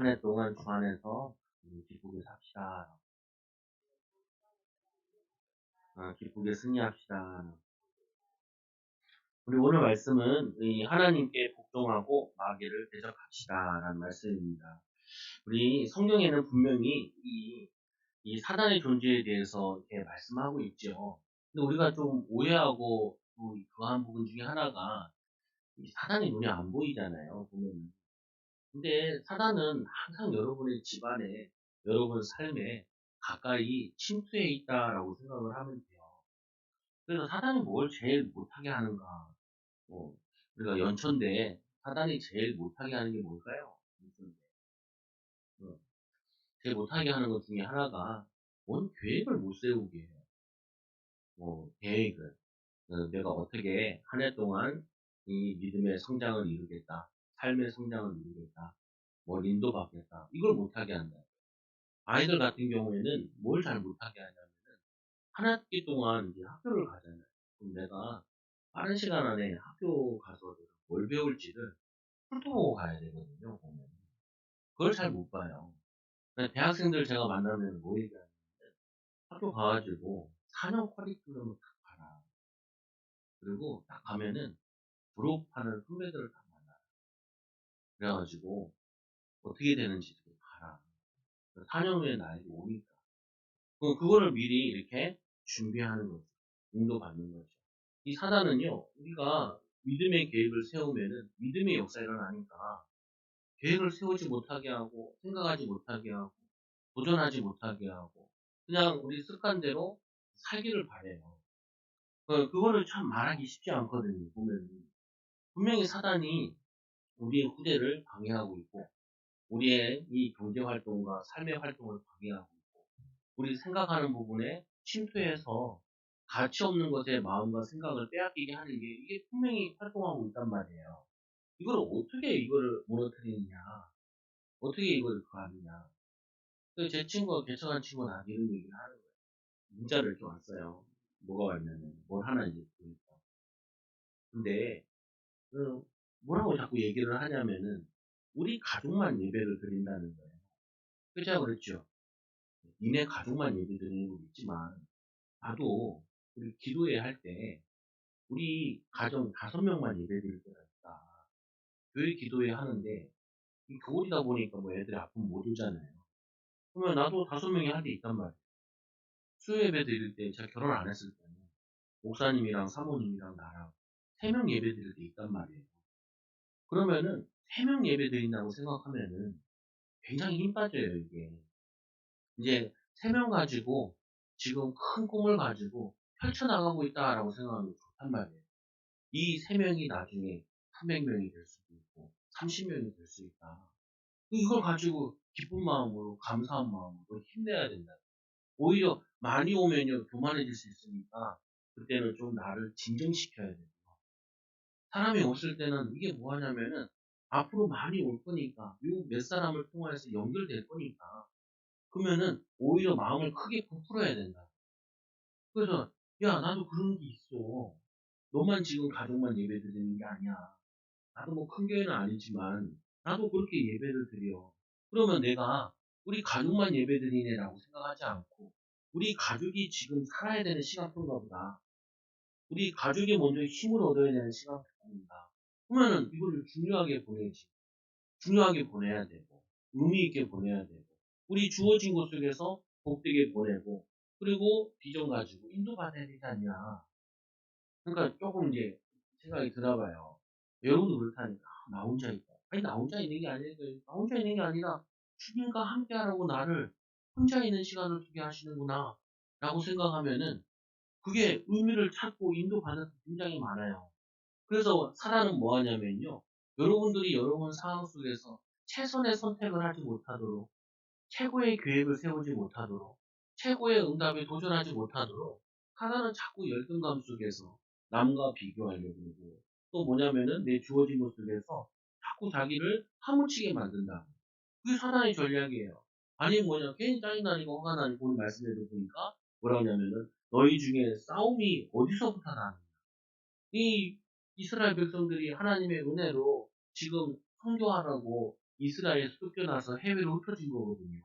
한 해 동안 주 안에서 기쁘게 삽시다. 기쁘게 승리합시다. 우리 오늘 말씀은 이 하나님께 복종하고 마귀를 대적합시다라는 말씀입니다. 우리 성경에는 분명히 이 사단의 존재에 대해서 이렇게 말씀하고 있죠. 근데 우리가 좀 오해하고 또 그한 부분 중에 하나가 이 사단이 눈에 안 보이잖아요, 보면. 근데 사단은 항상 여러분의 집안에, 여러분 삶에 가까이 침투해 있다라고 생각을 하면 돼요. 그래서 사단이 뭘 제일 못하게 하는가? 뭐, 우리가 연초인데 사단이 제일 못하게 하는 게 뭘까요? 연초인데. 어, 제일 못하게 하는 것 중에 하나가 뭔 계획을 못 세우게 해요. 계획을. 내가 어떻게 한 해 동안 이 믿음의 성장을 이루겠다. 삶의 성장을 이루겠다. 뭘 인도받겠다. 이걸 못하게 한다. 아이들 같은 경우에는 뭘 잘 못하게 하냐면은 한 학기 동안 이제 학교를 가잖아요. 그럼 내가 빠른 시간 안에 학교 가서 내가 뭘 배울지를 훑어보고 가야 되거든요. 보면 그걸 잘 못 봐요. 그러니까 대학생들 제가 만나면 뭐 얘기하냐면 학교 가가지고 4년 커리큘럼을 딱 봐라. 그리고 딱 가면은 졸업하는 선배들을 딱 만나. 그래가지고 어떻게 되는지 좀 봐라. 4년 후에 나에게 오니까. 그거를 미리 이렇게 준비하는 거죠. 인도받는 거죠. 이 사단은요, 우리가 믿음의 계획을 세우면은 믿음의 역사가 일어나니까 계획을 세우지 못하게 하고, 생각하지 못하게 하고, 도전하지 못하게 하고, 그냥 우리 습관대로 살기를 바래요. 그거를 참 말하기 쉽지 않거든요, 보면. 분명히 사단이 우리의 후대를 방해하고 있고, 우리의 이 경제 활동과 삶의 활동을 방해하고 있고, 우리 생각하는 부분에 침투해서 가치 없는 것에 마음과 생각을 빼앗기게 하는 게 이게 분명히 활동하고 있단 말이에요. 이걸 어떻게 이거를 무너뜨리느냐, 어떻게 이걸 그거 하느냐. 제 친구가 개척한 친구는 이런 얘기를 하는 거예요. 문자를 이렇게 왔어요. 뭐가 왔냐면 뭘 하나 이제 보니까. 근데 뭐라고 자꾸 얘기를 하냐면은 우리 가족만 예배를 드린다는 거예요. 그래서 제가 그랬죠. 니네 가족만 예배 드리는 건 있지만 나도 우리 기도회 할 때 우리 가정 5명만 예배 드릴 때가 있다. 교회 기도회 하는데 이 겨울이다 보니까 뭐 애들이 아프면 못 오잖아요. 그러면 나도 5명이 할 때 있단 말이에요. 수요 예배 드릴 때 제가 결혼 안 했을 때는 목사님이랑 사모님이랑 나랑 3명 예배 드릴 때 있단 말이에요. 그러면은 3명 예배 드린다고 생각하면은 굉장히 힘 빠져요, 이게. 이제 3명 가지고 지금 큰 꿈을 가지고 펼쳐나가고 있다라고 생각하면 좋단 말이에요. 이 3명이 나중에 300명이 될 수도 있고 30명이 될 수 있다. 이걸 가지고 기쁜 마음으로 감사한 마음으로 힘내야 된다. 오히려 많이 오면요 교만해질 수 있으니까 그때는 좀 나를 진정시켜야 돼요. 사람이 없을 때는 이게 뭐 하냐면은 앞으로 많이 올 거니까 요 몇 사람을 통해서 연결될 거니까 그러면은 오히려 마음을 크게 부풀어야 된다. 그래서 야 나도 그런 게 있어. 너만 지금 가족만 예배 드리는 게 아니야. 나도 뭐 큰 교회는 아니지만 나도 그렇게 예배를 드려. 그러면 내가 우리 가족만 예배 드리네라고 생각하지 않고 우리 가족이 지금 살아야 되는 시간표인가 보다. 우리 가족이 먼저 힘을 얻어야 되는 시간표입니다. 그러면은 이거를 중요하게 보내지. 중요하게 보내야 되고 의미 있게 보내야 되고 우리 주어진 것 속에서 복되게 보내고 그리고 비전 가지고 인도받아야 되지 않냐. 그러니까 조금 이제 생각이 드나봐요. 여러분도 그렇다니까. 나 혼자 있다. 아니, 나 혼자 있는 게 아니니까. 나 혼자 있는 게 아니라 주님과 함께 하라고 나를 혼자 있는 시간을 두게 하시는구나. 라고 생각하면은 그게 의미를 찾고 인도받는 게 굉장히 많아요. 그래서 사단은 뭐 하냐면요. 여러분들이 여러분 상황 속에서 최선의 선택을 하지 못하도록 최고의 계획을 세우지 못하도록 최고의 응답에 도전하지 못하도록 하나는 자꾸 열등감 속에서 남과 비교하려고 그러고 또 뭐냐면은 내 주어진 것 속에서 자꾸 자기를 파묻히게 만든다. 그게 사단의 전략이에요. 아니 뭐냐 괜히 짜증나니까 화가 나니까 오늘 말씀해도 보니까 뭐라고 하냐면은 너희 중에 싸움이 어디서부터 나느냐. 이 이스라엘 백성들이 하나님의 은혜로 지금 선교하라고 이스라엘에서 쫓겨나서 해외로 흩어진 거거든요.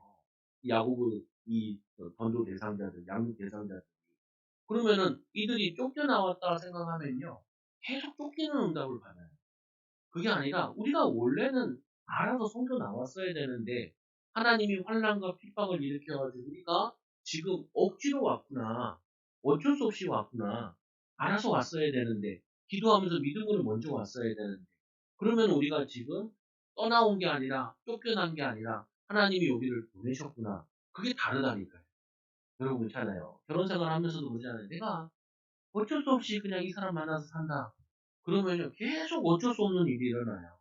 야고보 이 전도 대상자들, 양육 대상자들. 그러면은 이들이 쫓겨나왔다 생각하면요. 계속 쫓기는 응답을 받아요. 그게 아니라 우리가 원래는 알아서 성도 나왔어야 되는데 하나님이 환난과 핍박을 일으켜 가지고 우리가 지금 억지로 왔구나. 어쩔 수 없이 왔구나. 알아서 왔어야 되는데 기도하면서 믿음으로 먼저 왔어야 되는데 그러면 우리가 지금 떠나온 게 아니라 쫓겨난 게 아니라 하나님이 여기를 보내셨구나. 그게 다르다니까요. 여러분 있잖아요. 결혼 생활하면서도 그러잖아요. 내가 어쩔 수 없이 그냥 이 사람 만나서 산다. 그러면요 계속 어쩔 수 없는 일이 일어나요.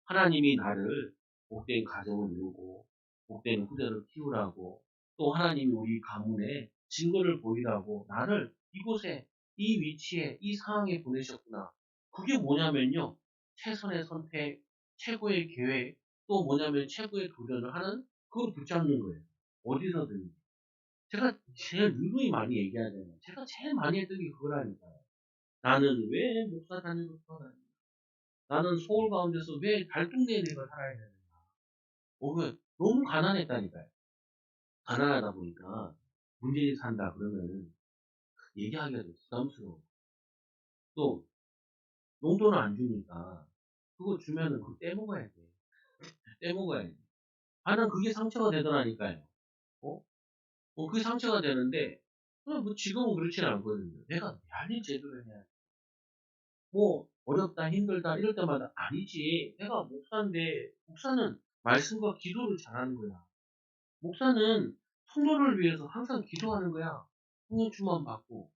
하나님이 나를 복된 가정을 이루고 복된 후대를 키우라고 또 하나님이 우리 가문에 증거를 보이라고 나를 이곳에 이 위치에 이 상황에 보내셨구나. 그게 뭐냐면요. 최선의 선택, 최고의 계획, 또 뭐냐면 최고의 도전을 하는 그걸 붙잡는 거예요. 어디서든. 제가 제일 누누이 많이 얘기하잖아요. 제가 제일 많이 했던 게 그거라니까요. 나는 왜 목사 다니고 싶어? 나는 서울 가운데서 왜 달동네에 내가 살아야 되는가? 왜? 너무 가난했다니까요. 가난하다 보니까 문제집 산다 그러면은 얘기하기가 좀 부담스러워. 또 용돈을 안 주니까 그거 주면은 그거 떼먹어야 돼. 떼먹어야 돼. 나는 그게 상처가 되더라니까요. 어? 그게 상처가 되는데 뭐 지금은 그렇진 않거든요. 내가 내 할 일 제대로 해야 돼. 뭐 어렵다 힘들다 이럴 때마다 아니지. 내가 목사인데 목사는 말씀과 기도를 잘하는 거야. 목사는 성도를 위해서 항상 기도하는 거야. 성령 충만 받고.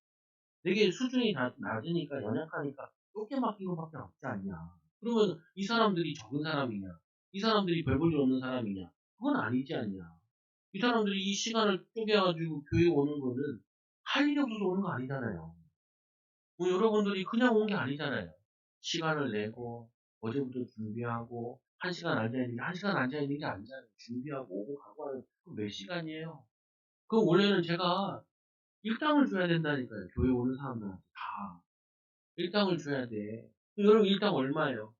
되게 수준이 낮으니까 연약하니까 좁게 맡긴 것밖에 없지 않냐. 그러면 이 사람들이 적은 사람이냐? 이 사람들이 별 볼 일 없는 사람이냐? 그건 아니지 않냐. 이 사람들이 이 시간을 쪼개가지고 교회 오는 거는 할 일이 없어서 오는 거 아니잖아요. 뭐 여러분들이 그냥 온 게 아니잖아요. 시간을 내고 어제부터 준비하고 한 시간 앉아있는 게 한 시간 앉아있는 게 아니잖아요. 준비하고 오고 가고 하는 그 몇 시간이에요. 그 원래는 제가 일당을 줘야 된다니까요. 교회 오는 사람들한테 다. 일당을 줘야 돼. 여러분 일당 얼마예요?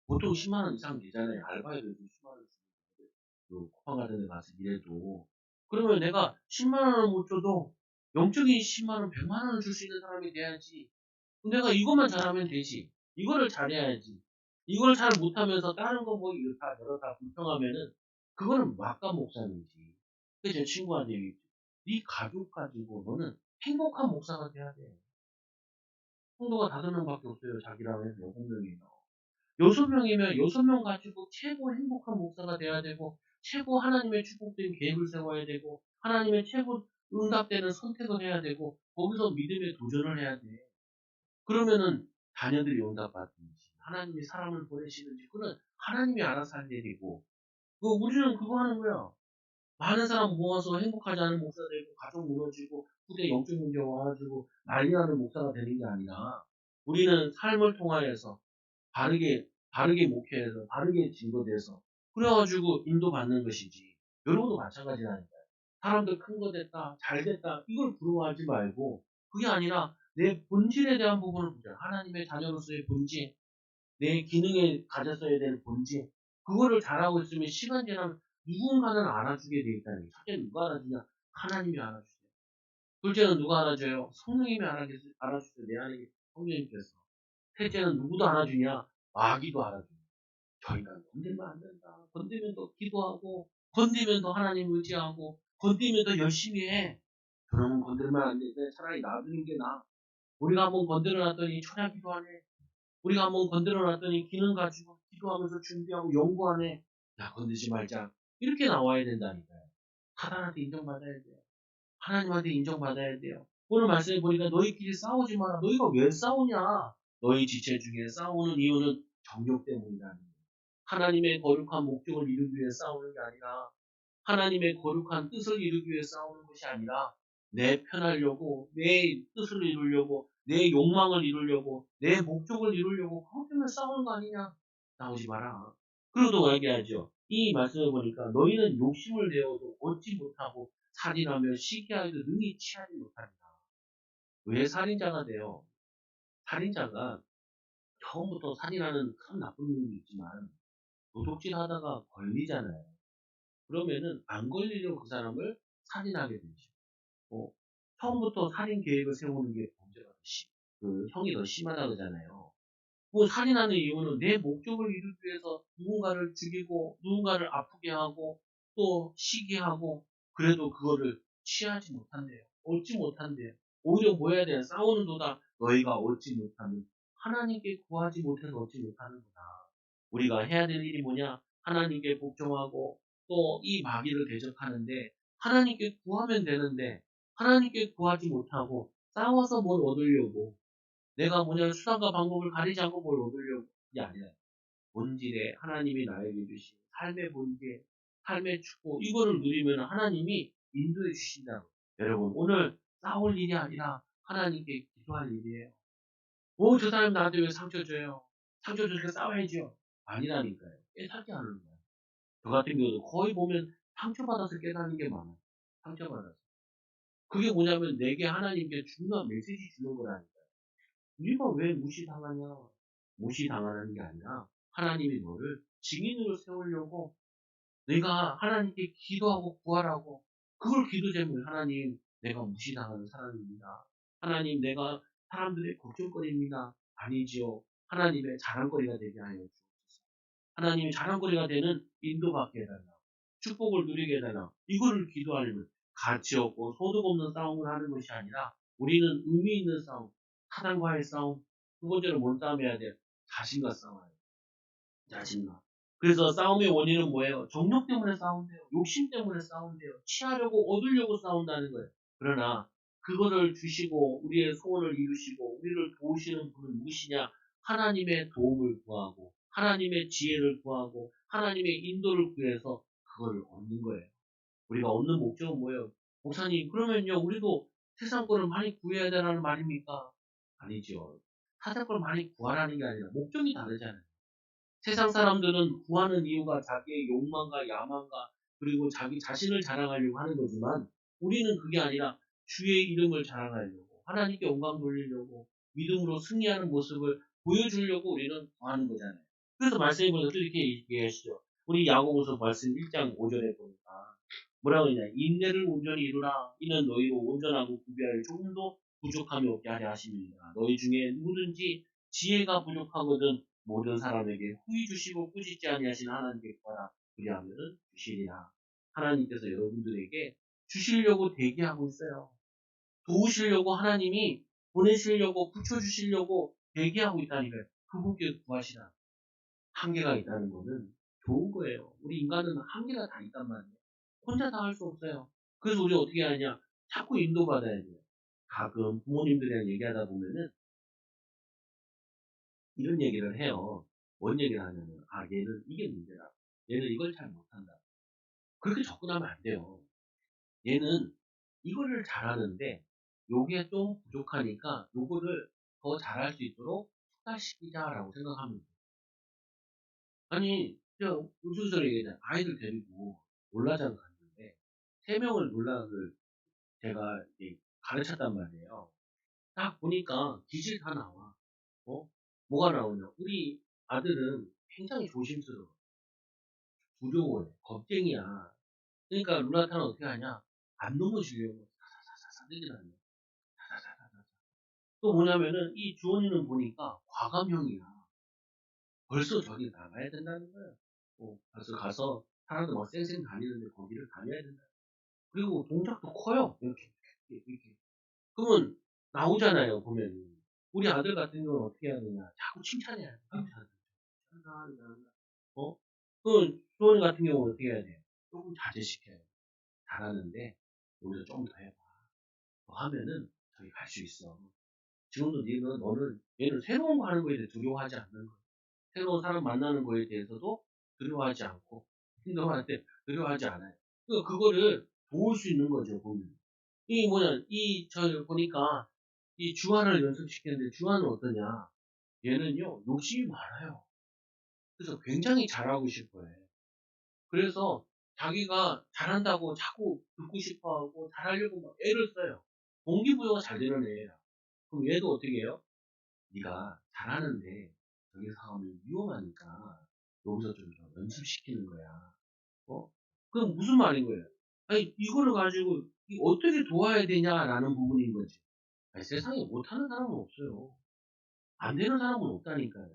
보통 10만 원 이상 되잖아요. 알바에도 10만 원 주고 그 쿠팡 같은 데 가서 일해도. 그러면 내가 10만 원을 못 줘도 영적인 10만 원, 100만 원을 줄 수 있는 사람이 돼야지. 내가 이것만 잘하면 되지. 이거를 잘해야지. 이걸 잘 못하면서 다른 거 뭐 이렇다 저렇다 불평하면은 그거는 막간 목사님이지. 그래서 제 친구한테 얘기했죠. 네 가족 가지고 너는 행복한 목사가 돼야 돼. 성도가 5명밖에 없어요. 자기랑 해서 6명이에요. 6명이면 6명 가지고 최고 행복한 목사가 돼야 되고 최고 하나님의 축복된 계획을 세워야 되고 하나님의 최고 응답되는 선택을 해야 되고 거기서 믿음의 도전을 해야 돼. 그러면은 자녀들이 응답받든지 하나님이 사람을 보내시는지 그건 하나님이 알아서 할 일이고 우리는 그거 하는 거야. 많은 사람 모아서 행복하지 않은 목사 되고 가족 무너지고 후대 영적 문제 와가지고 난리 나는 목사가 되는 게 아니라 우리는 삶을 통하여서 바르게 목회해서 바르게 증거돼서 그래가지고 인도받는 것이지. 여러분도 마찬가지라니까요. 사람들 큰 거 됐다, 잘 됐다 이걸 부러워하지 말고 그게 아니라 내 본질에 대한 부분을 보자. 하나님의 자녀로서의 본질, 내 기능에 가졌어야 되는 본질 그거를 잘하고 있으면 시간 지나면 누군가는 알아주게 돼 있다니. 첫째 누가 알아주냐? 하나님이 알아주세요. 둘째는 누가 알아줘요? 성령님이 알아주세요. 내 안에 성령님께서. 셋째는 누구도 알아주냐? 마귀도 알아줘요. 저 인간 건들면 안 된다. 건들면 더 기도하고, 건들면 더 하나님 의지하고, 건들면 더 열심히 해. 그러면 건들면 안 돼. 차라리 놔두는 게 나아. 우리가 한번 건드려 놨더니 철야 기도하네. 우리가 한번 건드려 놨더니 기능 가지고 기도하면서 준비하고 연구하네. 야, 건들지 말자. 이렇게 나와야 된다니까요. 사단한테 인정받아야 돼요. 하나님한테 인정받아야 돼요. 오늘 말씀해 보니까 너희끼리 싸우지 마라. 너희가 왜 싸우냐? 너희 지체 중에 싸우는 이유는 정욕 때문이라는 거예요. 하나님의 거룩한 목적을 이루기 위해 싸우는 게 아니라 하나님의 거룩한 뜻을 이루기 위해 싸우는 것이 아니라 내 편하려고 내 뜻을 이루려고 내 욕망을 이루려고 내 목적을 이루려고 그것 때문에 싸우는 거 아니냐? 싸우지 마라. 그리고 또 얘기하죠. 이 말씀을 보니까 너희는 욕심을 내어도 얻지 못하고 살인하며 시기하여도 능히 취하지 못한다. 왜 살인자가 돼요? 살인자가 처음부터 살인하는 큰 나쁜 놈이 있지만 도둑질 하다가 걸리잖아요. 그러면은 안 걸리려고 그 사람을 살인하게 되죠. 어, 처음부터 살인 계획을 세우는 게 범죄가 그 형이 더 심하다 그러잖아요. 뭐 살인하는 이유는 내 목적을 이루기 위해서 누군가를 죽이고 누군가를 아프게 하고 또 시기 하고 그래도 그거를 취하지 못한대요. 얻지 못한대요. 오히려 뭐 해야 돼? 싸우는 도다 너희가 얻지 못하는 하나님께 구하지 못해서 얻지 못하는구나. 우리가 해야 될 일이 뭐냐? 하나님께 복종하고 또 이 마귀를 대적하는데 하나님께 구하면 되는데 하나님께 구하지 못하고 싸워서 뭘 얻으려고 내가 뭐냐 수단과 방법을 가리지 않고 뭘 얻으려고 그게 아니라 본질에 하나님이 나에게 주신 삶의 본질, 삶의 축복 이거를 누리면 하나님이 인도해 주신다고. 여러분 오늘 싸울 일이 아니라 하나님께 기도할 일이에요. 오, 저 사람 나한테 왜 상처 줘요? 상처 주니까 싸워야죠. 아니라니까요. 깨닫지 않는 거예요. 저 같은 경우도 거의 보면 상처받아서 깨닫는 게 많아요. 상처받아서. 그게 뭐냐면 내게 하나님께 중요한 메시지 주는 거라니까요. 네가 왜 무시당하냐? 무시당하는 게 아니라 하나님이 너를 증인으로 세우려고 내가 하나님께 기도하고 구하라고 그걸 기도 제목에 하나님 내가 무시당하는 사람입니다. 하나님 내가 사람들의 걱정거리입니다. 아니지요. 하나님의 자랑거리가 되게 하여 주옵소서. 하나님의 자랑거리가 되는 인도받게 해달라. 축복을 누리게 해달라. 이거를 기도하려면 가치 없고 소득 없는 싸움을 하는 것이 아니라 우리는 의미 있는 싸움, 사단과의 싸움, 두 번째로 뭔 싸움해야 돼? 자신과 싸워야 돼. 자신과. 그래서 싸움의 원인은 뭐예요? 정욕 때문에 싸운대요. 욕심 때문에 싸운대요. 취하려고 얻으려고 싸운다는 거예요. 그러나 그거를 주시고 우리의 소원을 이루시고 우리를 도우시는 분은 누구시냐? 하나님의 도움을 구하고 하나님의 지혜를 구하고 하나님의 인도를 구해서 그거를 얻는 거예요. 우리가 얻는 목적은 뭐예요? 목사님 그러면요 우리도 세상 거를 많이 구해야 되라는 말입니까? 아니죠. 세상 걸 많이 구하라는 게 아니라 목적이 다르잖아요. 세상 사람들은 구하는 이유가 자기의 욕망과 야망과 그리고 자기 자신을 자랑하려고 하는 거지만 우리는 그게 아니라 주의 이름을 자랑하려고 하나님께 영광 돌리려고 믿음으로 승리하는 모습을 보여주려고 우리는 구하는 거잖아요. 그래서 말씀해 보니까 또 이렇게 얘기하시죠. 우리 야고보서 말씀 1장 5절에 보니까 뭐라고 했냐. 인내를 온전히 이루라. 이는 너희로 온전하고 구비할 조금도 부족함이 없게 하려 하심이니라. 너희 중에 누구든지 지혜가 부족하거든 모든 사람에게 후히 주시고 꾸짖지 아니하신 하나님께 구하라. 그리하면은 주시리라. 하나님께서 여러분들에게 주시려고 대기하고 있어요. 도우시려고 하나님이 보내시려고 붙여주시려고 대기하고 있다니까요. 그분께 구하시라. 한계가 있다는 거는 좋은 거예요. 우리 인간은 한계가 다 있단 말이에요. 혼자 다 할 수 없어요. 그래서 우리 어떻게 하냐? 자꾸 인도받아야 돼요. 가끔 부모님들이랑 얘기하다 보면은 이런 얘기를 해요. 뭔 얘기를 하냐면, 아, 얘는 이게 문제다. 얘는 이걸 잘 못한다. 그렇게 접근하면 안 돼요. 얘는 이거를 잘하는데, 요게 좀 부족하니까, 요거를 더 잘할 수 있도록 숙달시키자라고 생각하면 돼요. 아니, 그냥 우스갯소리 얘기하잖아. 아이들 데리고 놀라장 갔는데, 세 명을 놀라를 제가 이제 가르쳤단 말이에요. 딱 보니까 기질 다 나와. 어? 뭐가 나오냐? 우리 아들은 굉장히 조심스러워. 두려워해. 겁쟁이야. 그러니까 루나타는 어떻게 하냐? 안 넘어지려고 사사사사 내지나요. 사사사사. 또 뭐냐면은 이 주원이는 보니까 과감형이야. 벌써 저기 나가야 된다는 거야. 벌써 가서 사람들 막 쌩쌩 다니는데 거기를 다녀야 된다. 그리고 동작도 커요. 이렇게. 그러면 나오잖아요, 보면. 우리 아들 같은 경우는 어떻게 해야 되냐. 자꾸 칭찬해야 돼. 어? 그, 주원이 같은 경우는 어떻게 해야 돼? 조금 자제시켜야 돼. 잘하는데, 여기서 좀 더 해봐. 더 하면은 저기 갈 수 있어. 지금도 너는, 얘는 새로운 거 하는 거에 대해 두려워하지 않는 거야. 새로운 사람 만나는 거에 대해서도 두려워하지 않고, 너한테 두려워하지 않아요. 그거를 도울 수 있는 거죠, 보면. 이 뭐냐, 저 보니까, 이 주화를 연습시켰는데, 주화는 어떠냐? 얘는요, 욕심이 많아요. 그래서 굉장히 잘하고 싶어 해. 그래서 자기가 잘한다고 자꾸 듣고 싶어 하고, 잘하려고 막 애를 써요. 동기부여가 잘 되는 애야. 그럼 얘도 어떻게 해요? 네가 잘하는데, 저기서 하면 위험하니까, 여기서 좀 더 연습시키는 거야. 어? 그럼 무슨 말인 거예요? 아니, 이거를 가지고 어떻게 도와야 되냐라는 부분인 거지. 아니, 세상에 못하는 사람은 없어요. 안 되는 사람은 없다니까요.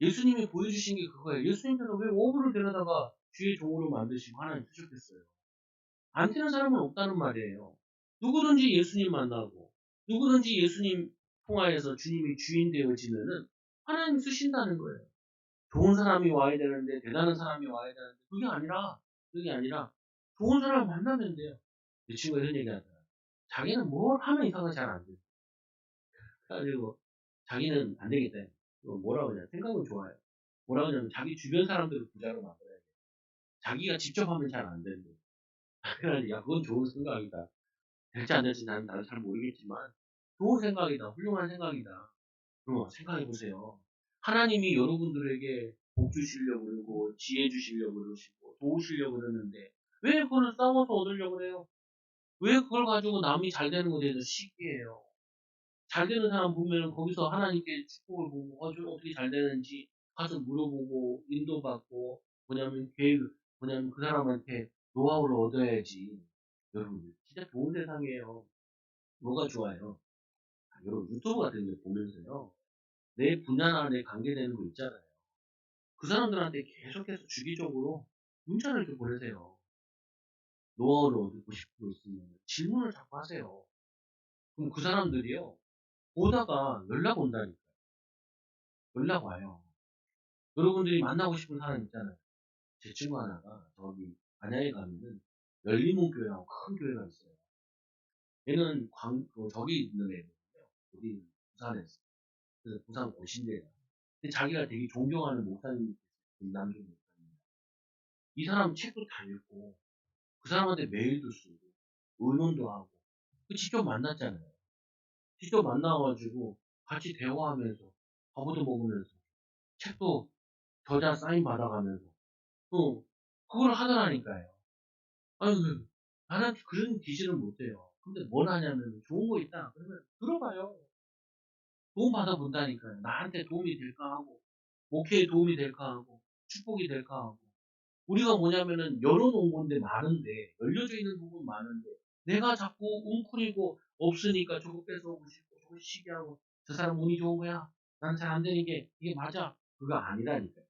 예수님이 보여주신 게 그거예요. 예수님께서 왜 어부를 데려다가 주의 종으로 만드시고 하나님 쓰셨겠어요? 안 되는 사람은 없다는 말이에요. 누구든지 예수님 만나고, 누구든지 예수님 통하여서 주님이 주인 되어지면은 하나님 쓰신다는 거예요. 좋은 사람이 와야 되는데, 대단한 사람이 와야 되는데, 그게 아니라, 좋은 사람을 만나면 돼요. 내 친구가 이런 얘기 하더라. 자기는 뭘 하면 이상하게 잘 안 돼. 그래가지고, 자기는 안 되겠다. 뭐라 그러냐. 생각은 좋아요. 뭐라 그러냐면, 자기 주변 사람들을 부자로 만들어야 돼. 자기가 직접 하면 잘 안 된대. 그래가지고, 야, 그건 좋은 생각이다. 될지 안 될지 나는 잘 모르겠지만, 좋은 생각이다. 훌륭한 생각이다. 생각해보세요. 하나님이 여러분들에게 복 주시려고 그러고, 지혜 주시려고 그러시고, 도우시려고 그러는데, 왜 그걸 싸워서 얻으려고 그래요? 왜 그걸 가지고 남이 잘 되는 것에 대해서 시기해요? 잘 되는 사람 보면 거기서 하나님께 축복을 보고, 저 어떻게 잘 되는지 가서 물어보고, 인도받고, 뭐냐면 그 사람한테 노하우를 얻어야지. 여러분, 진짜 좋은 세상이에요. 뭐가 좋아요? 여러분, 유튜브 같은 거 보면서요. 내 분야나 내 관계되는 거 있잖아요. 그 사람들한테 계속해서 주기적으로 문자를 이렇게 보내세요. 노하우를 얻고 싶고 있으면 질문을 자꾸 하세요. 그럼 그 사람들이요. 보다가 연락 온다니까요. 연락 와요. 여러분들이 만나고 싶은 사람 있잖아요. 제 친구 하나가 저기 안양에 가면은 열리문교회라고 큰 교회가 있어요. 얘는 저기 있는 애거든요. 여기 부산에서. 그래서 부산 고신대예요. 근데 자기가 되게 존경하는 목사님, 남주 목사님. 이 사람 책도 다 읽고 그 사람한테 메일도 쓰고 의논도 하고 직접 만났잖아요. 직접 만나가지고 같이 대화하면서 밥도 먹으면서 책도 저자 사인 받아가면서 또 그걸 하더라니까요. 아니 나는 그런 기질을 못해요. 근데 뭘 하냐면 좋은 거 있다 그러면 들어봐요. 도움 받아본다니까요. 나한테 도움이 될까 하고 목회에 도움이 될까 하고 축복이 될까 하고 우리가 뭐냐면은 열어놓은 건데 많은데, 열려져 있는 부분 많은데, 내가 자꾸 웅크리고 없으니까 저거 뺏어오고 싶고, 저거 시기하고, 저 사람 운이 좋은 거야. 난 잘 안 되는 게, 이게 맞아. 그거 아니라니까요.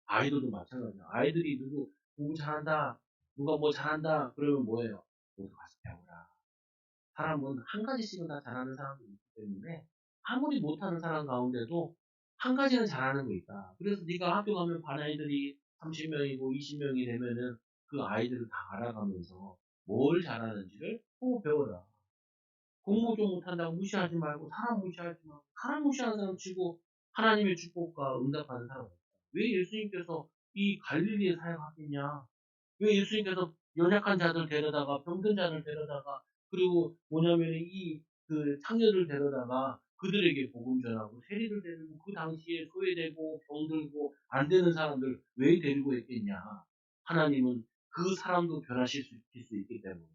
아이들도 마찬가지야. 아이들이 누구, 공부 잘한다, 누가 뭐 잘한다, 그러면 뭐예요? 너도 가서 배워라. 사람은 한 가지씩은 다 잘하는 사람도 있기 때문에, 아무리 못하는 사람 가운데도 한 가지는 잘하는 거 있다. 그래서 네가 학교 가면 반 아이들이 30명이고 20명이 되면은 그 아이들을 다 알아가면서 뭘 잘하는지를 보고 배워라. 공부 좀 못한다고 무시하지 말고 사람 무시하지 말고 사람 무시하는 사람 치고 하나님의 축복과 응답하는 사람 없다. 왜 예수님께서 이 갈릴리에 사역하겠냐? 왜 예수님께서 연약한 자들 데려다가 병든 자를 데려다가 그리고 뭐냐면 이 그 창녀를 데려다가 그들에게 복음 전하고 세리를 데리고 그 당시에 소외되고 병들고 안 되는 사람들 왜 데리고 있겠냐? 하나님은 그 사람도 변화실 수 있기 때문에.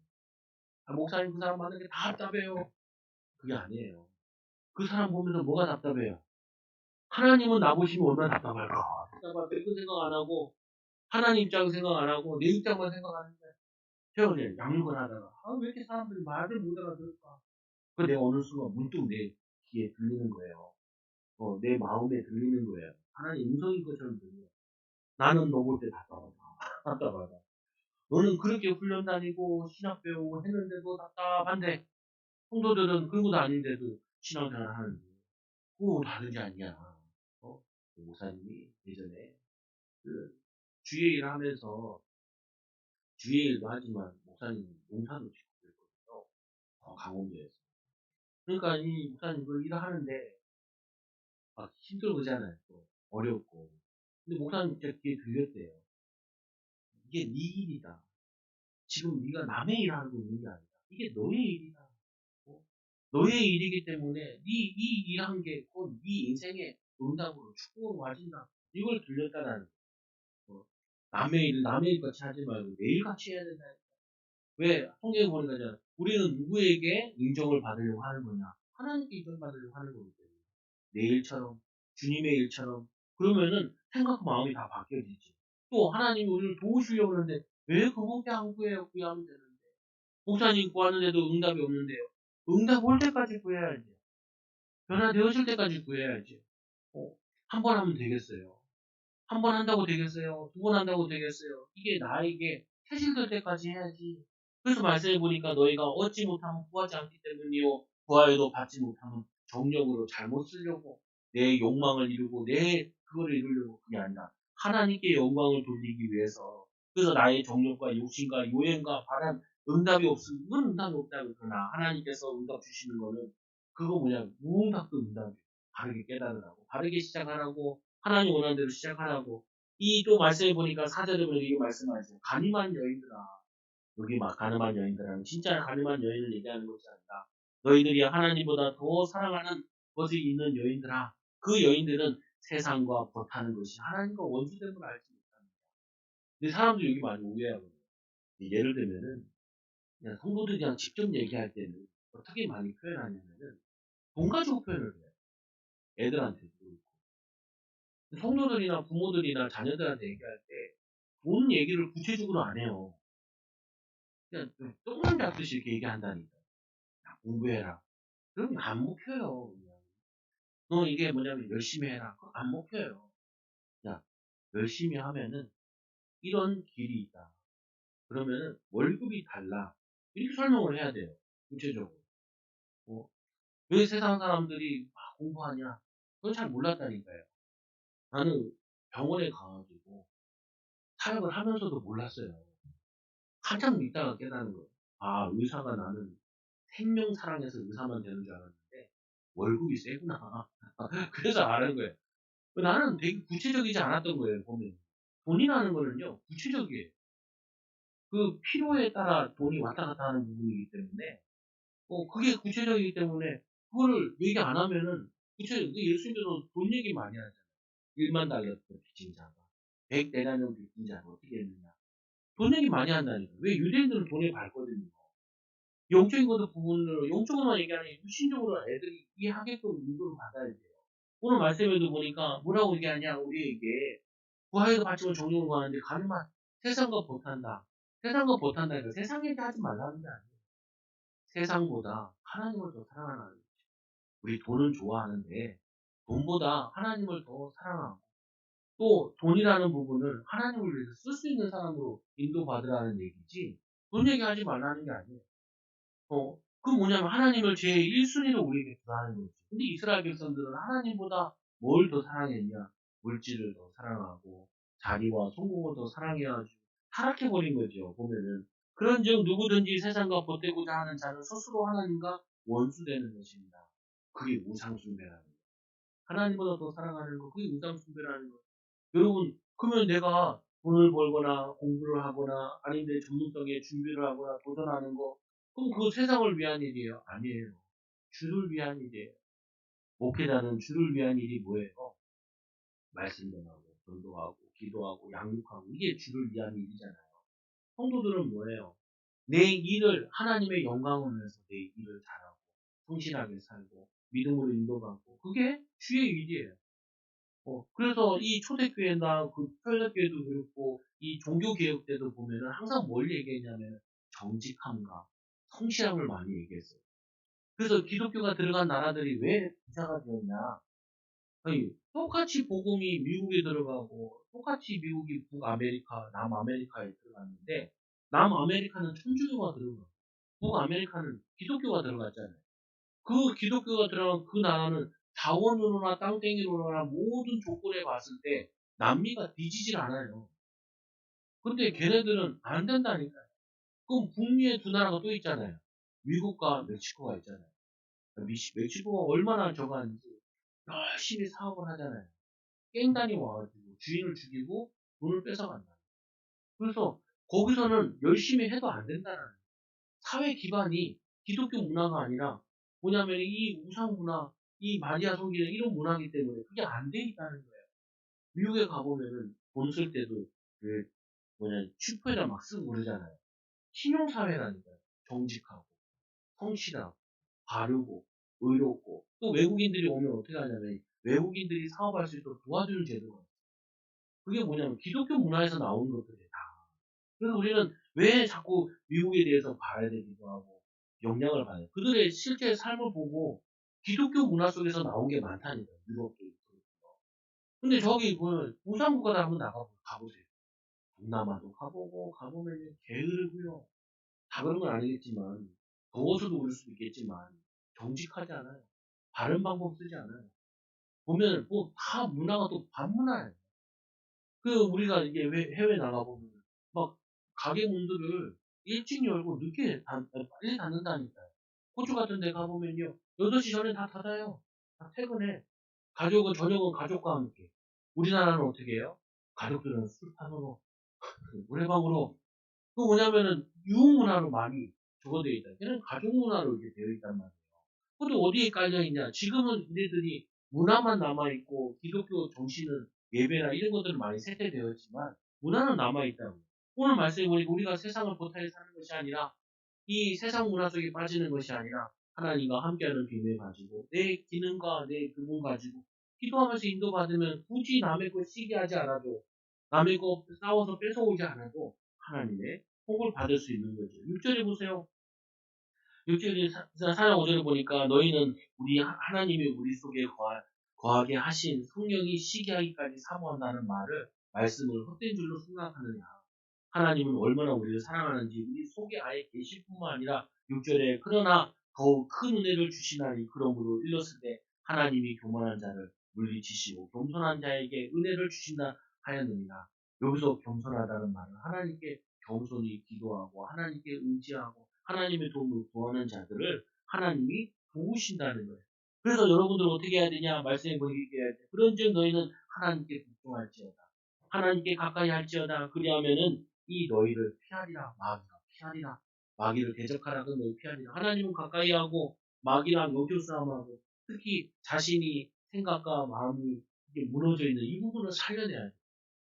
아, 목사님 그 사람 만나게 다 답답해요. 그게 아니에요. 그 사람 보면서 뭐가 답답해요? 하나님은 나 보시면 얼마나 답답할까? 답답할 때 그 생각 안 하고 하나님 입장 생각 안 하고 내 입장만 생각하는데 태어내 양육을 하다가 왜 이렇게 사람들이 말을 못 알아들을까? 그 내가 어느 순간 문득 내 귀에 들리는 거예요. 내 마음에 들리는 거예요. 하나님 음성인 것처럼 들려요. 나는 너 볼 때 답답하다. 답답하다. 너는 그렇게 훈련 다니고 신학 배우고 했는데도 답답한데 성도들은 그러고 다니는데도 신앙생활 하는데 그거 다르지 않냐. 그 목사님이 예전에 그 주의 일 하면서 주의 일도 하지만 목사님 농사도 짓고 그랬거든요. 강원도에서. 그러니까 이 목사님 그 일을 하는데 막 힘들잖아요. 또 어렵고. 근데 목사님 진짜 귀에 들렸대요. 이게 네 일이다. 지금 네가 남의 일 하고 있는 게 아니다. 이게 너의 일이다. 어? 너의 일이기 때문에 이 일한 게 곧 네 인생의 응답으로 축복으로 와진다. 이걸 들렸다라는 거. 남의 일 남의 일 같이 하지 말고 내 일 같이 해야 된다. 왜 성경에 보니까 우리는 누구에게 인정을 받으려고 하는 거냐? 하나님께 인정받으려고 하는 거기 때문에 내 일처럼 주님의 일처럼 그러면은 생각과 마음이 다 바뀌어지지. 또 하나님이 우리를 도우시려고 그러는데 왜 그거밖에 안 구해요? 구하면 되는데. 목사님 구하는데도 응답이 없는데요. 응답 올 때까지 구해야지. 변화되어질 때까지 구해야지. 한 번 하면 되겠어요. 한 번 한다고 되겠어요? 두 번 한다고 되겠어요? 이게 나에게 체질될 때까지 해야지. 그래서 말씀해 보니까 너희가 얻지 못하면 구하지 않기 때문이요. 구하여도 받지 못하면 정력으로 잘못 쓰려고 내 욕망을 이루고 내 그거를 이루려고 그게 아니라 하나님께 영광을 돌리기 위해서 그래서 나의 정력과 욕심과 요행과 바람 응답이 없으면 이건 응답이 없다고 그러나 하나님께서 응답 주시는 거는 그거 뭐냐 무응답도 응답이 바르게 깨달으라고 바르게 시작하라고 하나님 원하는 대로 시작하라고 이 또 말씀해 보니까 사절에 보니까 이게 말씀하죠. 가늠한 여인들아. 여기 막 가늠한 여인들은 진짜 가늠한 여인을 얘기하는 것이 아니라 너희들이 하나님보다 더 사랑하는 것이 있는 여인들아. 그 여인들은 세상과 버타는 것이 하나님과 원수된 걸 알지 못합니다. 근데 사람들이 여기 많이 오해하거든요. 예를 들면은 그냥 성도들이랑 직접 얘기할 때는 어떻게 많이 표현하냐면은 돈 가지고 표현을 해요. 애들한테도 그렇고. 성도들이나 부모들이나 자녀들한테 얘기할 때 돈 얘기를 구체적으로 안 해요. 그냥 똥만 잡듯이 이렇게 얘기한다니까. 야, 공부해라. 그러면 안 먹혀요. 그냥. 너 이게 뭐냐면 열심히 해라. 그거 안 먹혀요. 야, 열심히 하면은 이런 길이 있다. 그러면은 월급이 달라. 이렇게 설명을 해야 돼요. 구체적으로. 어, 왜 세상 사람들이 막 공부하냐? 그건 잘 몰랐다니까요. 나는 병원에 가가지고 사역을 하면서도 몰랐어요. 한참 있다가 깨닫는 거예요. 아, 의사가 나는 생명 사랑해서 의사만 되는 줄 알았는데 월급이 세구나. 그래서 아는 거예요. 나는 되게 구체적이지 않았던 거예요, 보면. 돈이라는 거는요, 구체적이에요. 그 필요에 따라 돈이 왔다 갔다 하는 부분이기 때문에, 그게 구체적이기 때문에, 그거를 얘기 안 하면은, 예수님께서 돈 얘기 많이 하잖아요. 1만 달러 빚진 자가, 100데나리온 빚진 자가 어떻게 했느냐. 돈 얘기 많이 한다니까. 왜 유대인들은 돈에 밝거든요. 영적인 것도 부분으로, 영적으로만 얘기하는 게 육신적으로 애들이 이해하게끔 인도를 받아야 돼요. 오늘 말씀에도 보니까 뭐라고 얘기하냐, 우리에게. 구하여도 받지만 정욕을 구하는데 가늠한 세상과 못한다. 세상과 못한다니까 세상 얘기하지 말라는 게 아니에요. 세상보다 하나님을 더 사랑하는 거죠. 우리 돈은 좋아하는데 돈보다 하나님을 더 사랑하고 또 돈이라는 부분을 하나님을 위해서 쓸 수 있는 사람으로 인도받으라는 얘기지 돈 얘기하지 말라는 게 아니에요. 그 뭐냐면 하나님을 제 1순위로 우리에게 두라는 거지. 근데 이스라엘 백성들은 하나님보다 뭘 더 사랑했냐? 물질을 더 사랑하고 자리와 성공을 더 사랑해가지고 타락해버린 거죠. 보면은. 그런즉 누구든지 세상과 보태고자 하는 자는 스스로 하나님과 원수되는 것입니다. 그게 우상숭배라는 거예요. 하나님보다 더 사랑하는 거, 그게 우상숭배라는 거예요. 여러분, 그러면 내가 돈을 벌거나 공부를 하거나 아니면 내 전문성에 준비를 하거나 도전하는 거, 그럼 그거 세상을 위한 일이에요? 아니에요. 주를 위한 일이에요. 목회자는 주를 위한 일이 뭐예요? 말씀 전하고, 전도하고, 기도하고, 양육하고, 이게 주를 위한 일이잖아요. 성도들은 뭐예요? 내 일을 하나님의 영광을 위해서 내 일을 잘하고, 성실하게 살고, 믿음으로 인도받고, 그게 주의 일이에요. 그래서 이 초대교회나 그 초대교회도 그렇고, 이 종교개혁 때도 보면은 항상 뭘 얘기했냐면, 정직함과 성실함을 많이 얘기했어요. 그래서 기독교가 들어간 나라들이 왜 부자가 되었냐? 아니, 똑같이 복음이 미국에 들어가고, 똑같이 미국이 북아메리카, 남아메리카에 들어갔는데, 남아메리카는 천주교가 들어가고, 북아메리카는 기독교가 들어갔잖아요. 그 기독교가 들어간 그 나라는 자원으로나 땅덩이로나 모든 조건에 봤을 때 남미가 뒤지질 않아요. 근데 걔네들은 안 된다니까요. 그럼 북미에 두 나라가 또 있잖아요. 미국과 멕시코가 있잖아요. 멕시코가 얼마나 저가는지 열심히 사업을 하잖아요. 깽단이 와가지고 주인을 죽이고 돈을 뺏어간다. 그래서 거기서는 열심히 해도 안 된다는 거예요. 사회 기반이 기독교 문화가 아니라 뭐냐면 이 우상 문화, 이 마리아 성기는 이런 문화이기 때문에 그게 안 돼 있다는 거예요. 미국에 가보면은 돈 쓸 때도 그 슈퍼에다 막 쓰고 그러잖아요. 신용사회라니까요. 정직하고, 성실하고, 바르고, 의롭고, 또 외국인들이 오면 어떻게 하냐면 외국인들이 사업할 수 있도록 도와주는 제도가 있어요. 그게 뭐냐면 기독교 문화에서 나오는 것들이에요, 다. 그래서 우리는 왜 자꾸 미국에 대해서 봐야 되기도 하고 영향을 받아요. 그들의 실제 삶을 보고 기독교 문화 속에서 나온 게 많다니까, 유럽도 있고. 근데 저기 보면 우상국가들 한번 가보세요. 동남아도 가보고 가보면 게으르고요. 다 그런 건 아니겠지만 더워서도 그럴 수도 있겠지만 정직하지 않아요. 바른 방법 쓰지 않아요. 보면 뭐 다 문화가 또 반문화예요. 우리가 이게 해외 나가보면 막 가게 문들을 일찍 열고 늦게 빨리 닫는다니까요. 호주 같은 데 가보면요. 8시 전에 다 닫아요. 다 퇴근해. 저녁은 가족과 함께. 우리나라는 어떻게 해요? 가족들은 술판으로, 노래방으로. 그 뭐냐면은 유흥문화로 많이 적어되어 있다. 걔는 가족 문화로 이렇게 되어 있단 말이에요. 근데 어디에 깔려 있냐? 지금은 얘네들이 문화만 남아 있고 기독교 정신은 예배나 이런 것들은 많이 쇠퇴되었지만 문화는 남아 있다고. 오늘 말씀해 보니까 우리가 세상을 보타에 사는 것이 아니라 이 세상 문화 속에 빠지는 것이 아니라 하나님과 함께하는 비밀 가지고 내 기능과 내 그분 가지고 기도하면서 인도받으면 굳이 남의 것 시기하지 않아도 남의 것 싸워서 뺏어오지 않아도 하나님의 복을 받을 수 있는 거죠. 6절에 보세요. 6절에 4장 5절에 보니까 너희는 하나님이 우리 속에 거하게 하신 성령이 시기하기까지 사모한다는 말씀을 헛된 줄로 생각하느냐. 하나님은 얼마나 우리를 사랑하는지 우리 속에 아예 계실 뿐만 아니라 6절에 그러나 더욱 큰 은혜를 주시나니 그러므로 일렀을 때 하나님이 교만한 자를 물리치시고 겸손한 자에게 은혜를 주신다 하였느니라. 여기서 겸손하다는 말은 하나님께 겸손히 기도하고 하나님께 의지하고 하나님의 도움을 구하는 자들을 하나님이 도우신다는 거예요. 그래서 여러분들 어떻게 해야 되냐? 말씀해 보니까 해야 돼. 그런즉 너희는 하나님께 복종할지어다. 하나님께 가까이 할지어다. 그리하면은 이 너희를 피하리라. 마귀가 피하리라. 마귀를 대적하라. 그 너희 피하리라. 하나님은 가까이 하고 마귀랑 영적 싸움하고 특히 자신이 생각과 마음이 이게 무너져 있는 이 부분을 살려내야 돼요.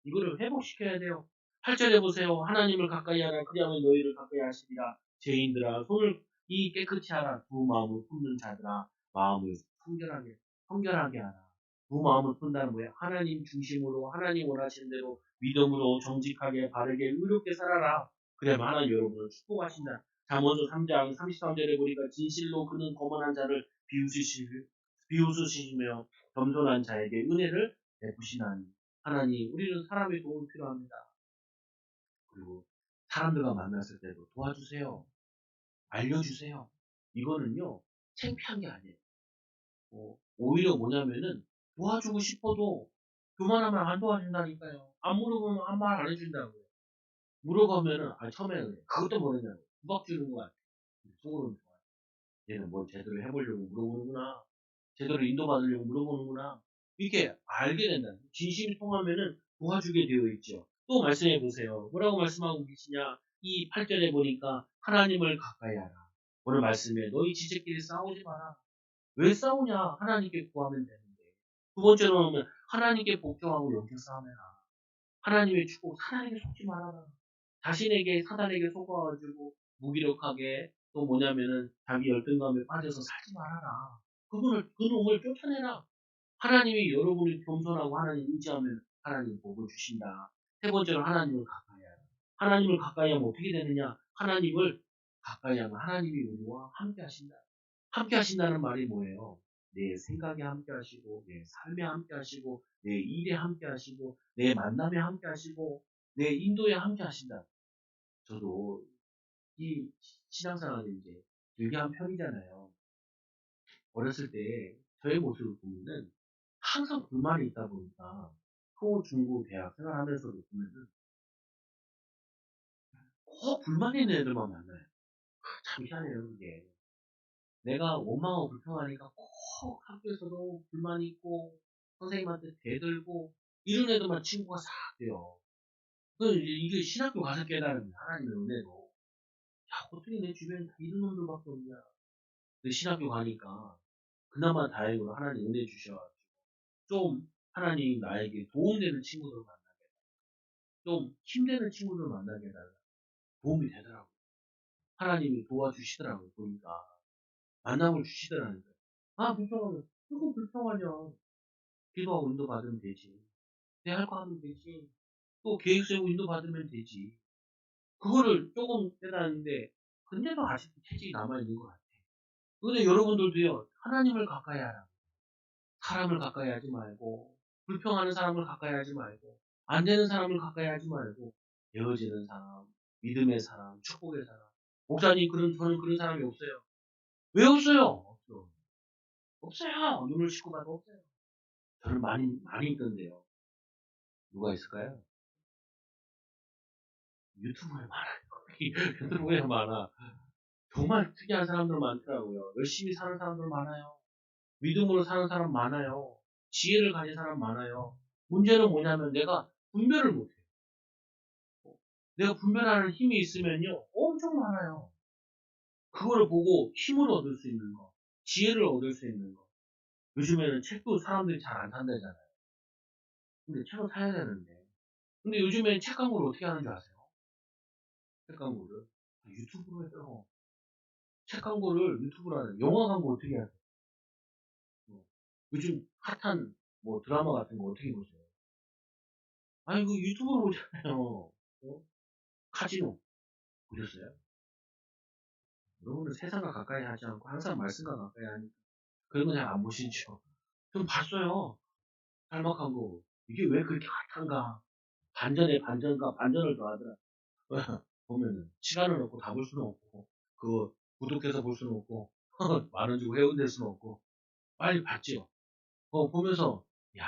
이거를 회복시켜야 돼요. 8절에 보세요. 하나님을 가까이 하라. 그리하면 너희를 가까이 하시리라. 죄인들아 손을 깨끗이 하라. 두 마음을 품는 자들아 마음을 성결하게 하라. 두 마음을 푼다는 뭐야? 하나님 중심으로 하나님 원하시는 대로 믿음으로 정직하게 바르게 의롭게 살아라. 그래야만 하나님 여러분을 축복하신다. 잠언서 3장 33절에 보니까 진실로 그는 거만한 자를 비웃으시며 겸손한 자에게 은혜를 베푸시나니. 하나님, 우리는 사람의 도움이 필요합니다. 그리고 사람들과 만났을 때도 도와주세요. 알려주세요. 이거는요, 창피한 게 아니에요. 오히려 뭐냐면은 도와주고 싶어도 그만하면 안 도와준다니까요. 안 물어보면 한 말 안 해준다고요. 물어보면은, 처음에는 그래. 그것도 모르냐고. 구박 주는 거 같아. 속으로는 좋아요. 얘는 뭘 제대로 해보려고 물어보는구나. 제대로 인도받으려고 물어보는구나. 이렇게 알게 된다. 진심이 통하면은 도와주게 되어 있죠. 또 말씀해 보세요. 뭐라고 말씀하고 계시냐? 이 8절에 보니까 하나님을 가까이 하라. 오늘 말씀에 너희 지체끼리 싸우지 마라. 왜 싸우냐? 하나님께 구하면 되는데. 두 번째로는 하나님께 복종하고 영적 싸움해라. 하나님의 축복, 사단에게 속지 말아라. 자신에게, 사단에게 속아가지고 무기력하게 또 뭐냐면은 자기 열등감에 빠져서 살지 말아라. 그 놈을 쫓아내라. 하나님이 여러분이 겸손하고 하나님 의지하면 하나님 복을 주신다. 세 번째로 하나님을 가까이 하라. 하나님을 가까이 하면 어떻게 되느냐? 하나님을 가까이 하면 하나님이 우리와 함께 하신다. 함께 하신다는 말이 뭐예요? 내 생각에 함께 하시고, 내 삶에 함께 하시고, 내 일에 함께 하시고, 내 만남에 함께 하시고, 내 인도에 함께 하신다. 저도 이 신앙생활을 이제 길게 한 편이잖아요. 어렸을 때 저의 모습을 보면은 항상 불만이 있다 보니까 초, 중고, 대학 생활하면서도 보면은 꼭 불만 있는 애들만 만나요. 참 희한해요, 이게. 내가 원망하고 불평하니까 꼭 학교에서도 불만이 있고 선생님한테 대들고 이런 애들만 친구가 싹 돼요. 이게 신학교 가서 깨달은 하나님의 은혜로 야 어떻게 내 주변에 다 이런 놈들밖에 없냐. 근데 신학교 가니까 그나마 다행으로 하나님 은혜 주셔가지고 좀 하나님 나에게 도움되는 친구들 만나게 좀 힘되는 친구들 만나게 해달라. 도움이 되더라고요. 하나님이 도와주시더라고요. 보니까 만남을 주시더라고요. 불평하면 그거 불평하냐. 기도하고 인도받으면 되지. 내 할 거 하면 되지. 또 계획 세우고 인도받으면 되지. 그거를 조금 깨달았는데 근데도 아직도 체질이 남아있는 것 같아. 근데 여러분들도요. 하나님을 가까이 하라. 사람을 가까이 하지 말고 불평하는 사람을 가까이 하지 말고 안 되는 사람을 가까이 하지 말고 되어지는 사람, 믿음의 사람, 축복의 사람. 목사님 저는 그런 사람이 없어요. 왜 없어요? 없어. 없어요. 눈을 씻고 봐도 없어요. 저는 많이 있던데요. 누가 있을까요? 유튜브에 많아요. 유튜브에 많아. 정말 특이한 사람들 많더라고요. 열심히 사는 사람들 많아요. 믿음으로 사는 사람 많아요. 지혜를 가진 사람 많아요. 문제는 뭐냐면 내가 분별을 못해요. 내가 분별하는 힘이 있으면요. 엄청 많아요. 그거를 보고 힘을 얻을 수 있는 거. 지혜를 얻을 수 있는 거. 요즘에는 책도 사람들이 잘 안 산다잖아요. 근데 책을 사야 되는데. 근데 요즘엔 책 광고를 어떻게 하는 줄 아세요? 책 광고를. 유튜브로 해요. 책 광고를 유튜브로 하는 영화 광고 어떻게 하세요? 요즘 핫한 뭐 드라마 같은 거 어떻게 보세요? 아니 그 유튜브로 보잖아요. 어? 카지노 보셨어요? 여러분은 세상과 가까이 하지 않고 항상 말씀과 가까이 하니까 그런 거 잘 안 보시죠? 좀 봤어요. 짤막한 거. 이게 왜 그렇게 핫한가? 반전에 반전과 반전을 더하더라. 보면은 시간을 없고 다 볼 수는 없고 그거 구독해서 볼 수는 없고 만 원 주고 회원될 수는 없고 빨리 봤지요. 보면서 야,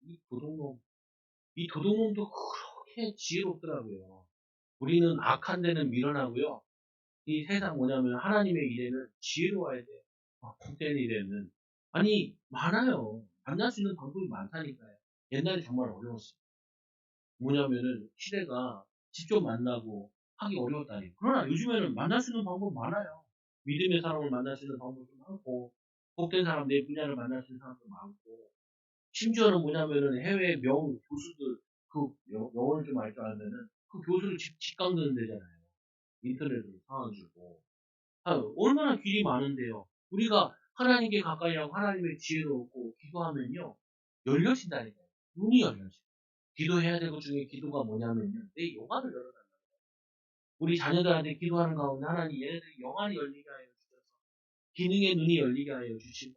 이 도둑놈, 이 도둑놈도 그렇게 지혜롭더라고요. 우리는 악한 데는 밀어나고요. 이 세상 뭐냐면 하나님의 일에는 지혜로워야 돼요. 복된 일에는. 아니 많아요. 만날 수 있는 방법이 많다니까요. 옛날에 정말 어려웠어요. 뭐냐면은 시대가 직접 만나고 하기 어려웠다니. 그러나 요즘에는 만날 수 있는 방법 많아요. 믿음의 사람을 만날 수 있는 방법도 많고 복된 사람 내 분야를 만날 수 있는 사람도 많고 심지어는 뭐냐면은 해외 명 교수들 그 영어를 좀 알 줄 알면은 그 교수를 직강 듣는 데잖아요. 인터넷으로 사와주고 얼마나 길이 많은데요. 우리가 하나님께 가까이 하고 하나님의 지혜를 얻고 기도하면요. 열려진다니까요. 눈이 열려져. 기도해야 될 것 중에 기도가 뭐냐면요. 내 영안을 열어달라. 우리 자녀들한테 기도하는 가운데 하나님 얘네들이 영안이 열리게 하여 주셔서 기능의 눈이 열리게 하여 주시고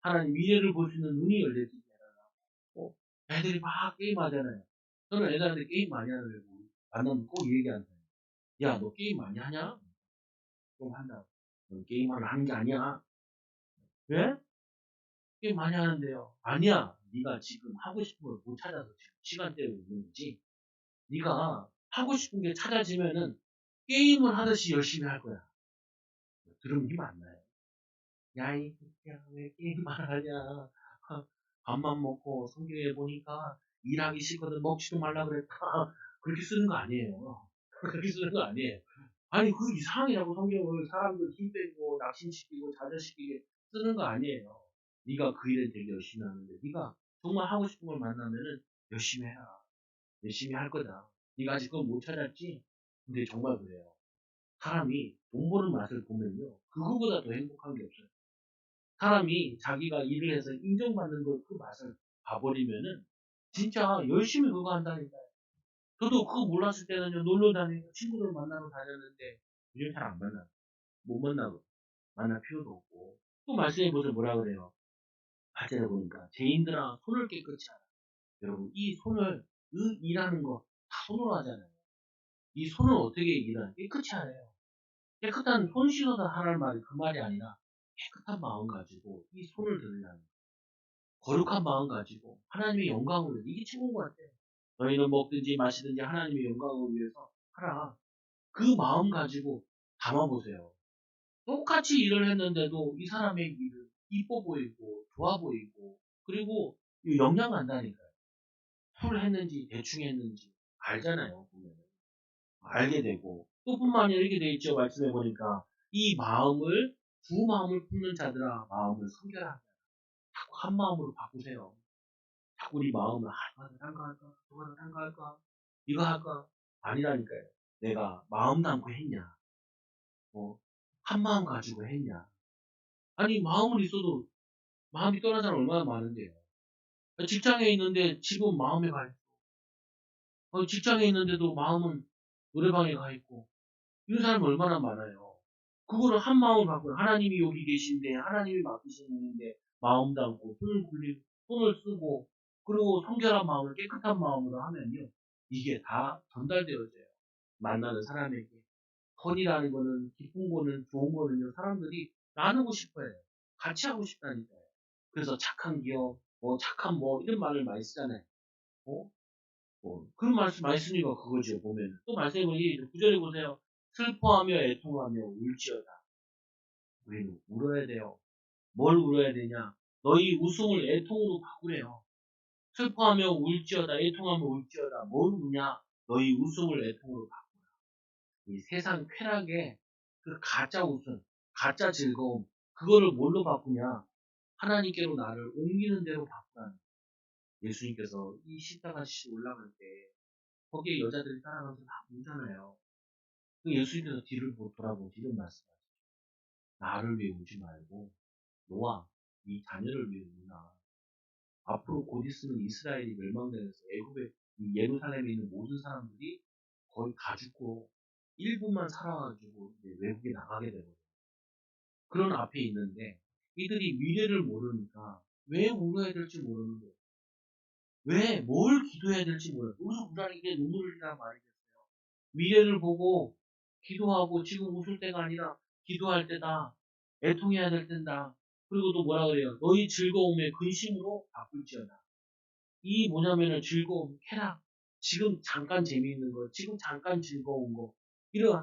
하나님 미래를 볼 수 있는 눈이 열려지게 해달라고. 애들이 막 게임하잖아요. 저는 애들한테 게임 많이 하는 애들 만나면 꼭 얘기하는 거예요. 야, 너 게임 많이 하냐? 좀 한다. 너 게임만 하는 게 아니야. 왜? 게임 많이 하는데요. 아니야. 네가 지금 하고 싶은 걸 못 찾아서 지금 시간 때문에 있는 거지. 네가 하고 싶은 게 찾아지면은 게임을 하듯이 열심히 할 거야. 들으면 힘 안 나요. 야, 이 새끼야, 왜 게임만 하냐. 밥만 먹고 성경에 보니까 일하기 싫거든 먹지도 말라 그랬다. 그렇게 쓰는 거 아니에요. 그렇게 쓰는 거 아니에요. 아니, 그 이상이라고 성경을 사람들 힘 빼고 낙심시키고 좌절시키게 쓰는 거 아니에요. 네가 그 일에 되게 열심히 하는데 네가 정말 하고 싶은 걸 만나면은 열심히 해라. 열심히 할 거다. 네가 아직 그걸 못 찾았지? 근데 정말 그래요. 사람이 돈 버는 맛을 보면요. 그거보다 더 행복한 게 없어요. 사람이 자기가 일을 해서 인정받는 그 맛을 봐버리면은 진짜 열심히 그거 한다니까요. 저도 그거 몰랐을 때는요. 놀러 다니고 친구들 만나러 다녔는데 요즘 잘 안 만나요. 못 만나고 만날 필요도 없고 또 말씀해 보세요. 뭐라 그래요. 발전해 보니까 죄인들아 손을 깨끗이 하라. 여러분 이 손을 일하는 거 다 손으로 하잖아요. 이 손을 어떻게 일하냐? 깨끗이 하래요. 깨끗한 손 씻어서 하라는 말이 그 말이 아니라 깨끗한 마음 가지고 이 손을 들으라는 거룩한 마음 가지고 하나님의 영광을 위해서 이게 최고인 것 같아요. 너희는 먹든지 마시든지 하나님의 영광을 위해서 하라. 그 마음 가지고 담아보세요. 똑같이 일을 했는데도 이 사람의 일은 이뻐 보이고 좋아 보이고 그리고 영향 간다니까요. 풀 했는지 대충 했는지 알잖아요. 보면 알게 되고 또 뿐만 아니라 이렇게 돼 있죠. 말씀해 보니까 이 마음을 두 마음을 품는 자들아 마음을 성결하게 자꾸 한 마음으로 바꾸세요. 자꾸 우리 마음을 이거 딴거 할까? 저거 딴거 할까? 이거 할까? 아니라니까요. 내가 마음 담고 했냐? 한 마음 가지고 했냐? 아니 마음은 있어도 마음이 떠난 사람 얼마나 많은데요. 직장에 있는데 집은 마음에 가 있고, 직장에 있는데도 마음은 노래방에 가 있고, 이런 사람이 얼마나 많아요. 그거를 한 마음을 갖고 하나님이 여기 계신데 하나님이 맡기신 분인데 마음 담고 손을 굴리고 손을 쓰고 그리고 성결한 마음을 깨끗한 마음으로 하면요. 이게 다 전달되어져요. 만나는 사람에게. 선이라는 거는 기쁜 거는 좋은 거는요. 사람들이 나누고 싶어요. 같이 하고 싶다니까요. 그래서 착한 기업, 착한 이런 말을 많이 쓰잖아요. 어? 그런 말씀 많이 쓰니까 그거죠, 보면. 또 말씀이 구절에 보세요. 슬퍼하며 애통하며 울지어다. 우리는 울어야 돼요. 뭘 울어야 되냐? 너희 웃음을 애통으로 바꾸래요. 슬퍼하며 울지어다, 애통하며 울지어다. 뭘 우냐? 너희 웃음을 애통으로 바꾸라. 이 세상 쾌락에 그 가짜 웃음, 가짜 즐거움, 그거를 뭘로 바꾸냐? 하나님께로 나를 옮기는 대로 바꾸라는 예수님께서 이 십자가 시 올라갈 때 거기에 여자들이 따라가면서 다 울잖아요. 그 예수님께서 뒤를 돌아보지 이런 말씀하시죠. 나를 위해 울지 말고 너와 네 자녀를 위해 우나. 앞으로 곧 있으면 이스라엘이 멸망되면서 애굽에 이 예루살렘에 있는 모든 사람들이 거의 다 죽고 일부만 살아가지고 이제 외국에 나가게 되거든요. 그런 앞에 있는데 이들이 미래를 모르니까 왜 울어야 될지 모르는 거예요. 왜 뭘 기도해야 될지 몰라요. 여기서 우라는 게 눈물을 흘리란 말이겠어요. 미래를 보고 기도하고 지금 웃을 때가 아니라 기도할 때다. 애통해야 될 텐다. 그리고 또 뭐라 그래요? 너희 즐거움에 근심으로 바꿀지어다. 이 뭐냐면은 즐거움, 쾌락, 지금 잠깐 재미있는 거, 지금 잠깐 즐거운 거, 이런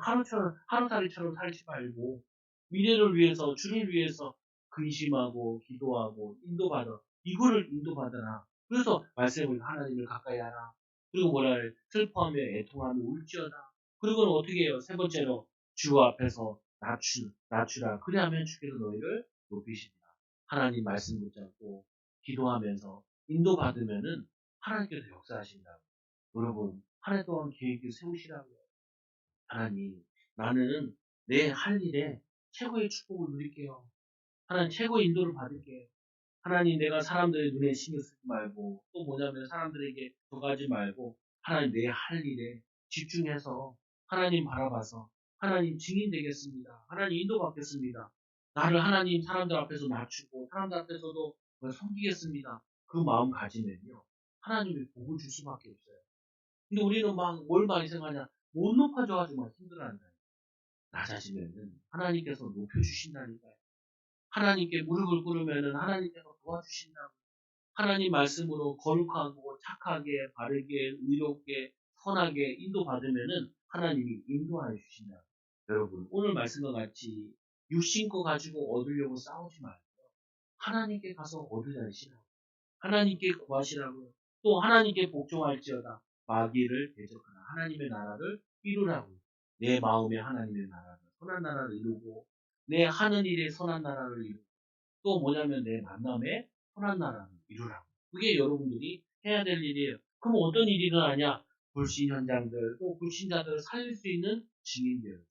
하루살이처럼 살지 말고, 미래를 위해서, 주를 위해서 근심하고, 기도하고, 인도받아. 이거를 인도받아라. 그래서 말씀을 하나님을 가까이 하라. 그리고 뭐라 해? 슬퍼하며 애통하며 울지어다. 그리고는 어떻게 해요? 세 번째로, 주 앞에서 낮추라. 그리하면 주께서 너희를 높이십니다. 하나님 말씀 붙잡고, 기도하면서, 인도받으면은 하나님께서 역사하신다고. 여러분, 한 해 동안 계획을 세우시라고요. 하나님, 나는 내 할 일에 최고의 축복을 누릴게요. 하나님 최고의 인도를 받을게요. 하나님 내가 사람들의 눈에 신경 쓰지 말고 또 뭐냐면 사람들에게 저가지 말고 하나님 내 할 일에 집중해서 하나님 바라봐서 하나님 증인 되겠습니다. 하나님 인도받겠습니다. 나를 하나님 사람들 앞에서 낮추고 사람들 앞에서도 섬기겠습니다. 그 마음 가지면요. 하나님이 복을 줄 수밖에 없어요. 근데 우리는 막 뭘 많이 생각하냐. 못 높아져가지고 막 힘들어한다. 낮아지면은 하나님께서 높여주신다니까요. 하나님께 무릎을 꿇으면은 하나님께서 도와주신다고. 하나님 말씀으로 거룩하고 착하게 바르게 의롭게 선하게 인도받으면은 하나님이 인도하여 주신다. 여러분 오늘 말씀과 같이 육신 거 가지고 얻으려고 싸우지 말고 하나님께 가서 얻으시라고 하나님께 구하시라고요. 또 하나님께 복종할지어다 마귀를 대적하라 하나님의 나라를 이루라고 내 마음에 하나님의 나라를 선한 나라를 이루고 내 하는 일에 선한 나라를 이루고 또 뭐냐면 내 만남에 선한 나라를 이루라고. 그게 여러분들이 해야 될 일이에요. 그럼 어떤 일이 일어나냐? 불신 현장들, 또 불신자들을 살릴 수 있는 증인들,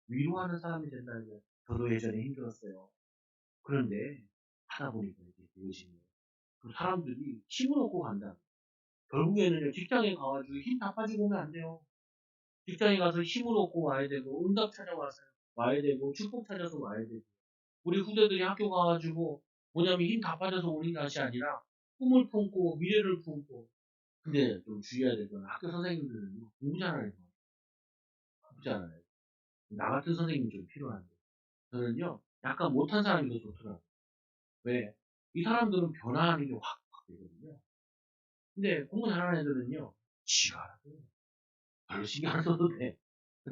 위로하는 사람이 된다는 거예요. 저도 예전에 힘들었어요. 그런데 하다 보니까 이게 되어지네요. 그 사람들이 힘을 얻고 간다. 결국에는 직장에 가가지고 힘 다 빠지고 오면 안 돼요. 직장에 가서 힘을 얻고 와야 되고, 응답 찾아와서 와야 되고, 축복 찾아서 와야 되고. 우리 후대들이 학교 가가지고 뭐냐면 힘 다 빠져서 오는 것이 아니라 꿈을 품고 미래를 품고 근데 좀 주의해야 될 건 학교 선생님들은 공부 잘하는 거 공부 잘하는 나 같은 선생님이 좀 필요한데 저는요 약간 못한 사람이 더 좋더라고요. 왜? 이 사람들은 변화하는 게 확 되거든요. 근데 공부 잘하는 애들은요 지가 알아서 별로 신경 안 써도 돼.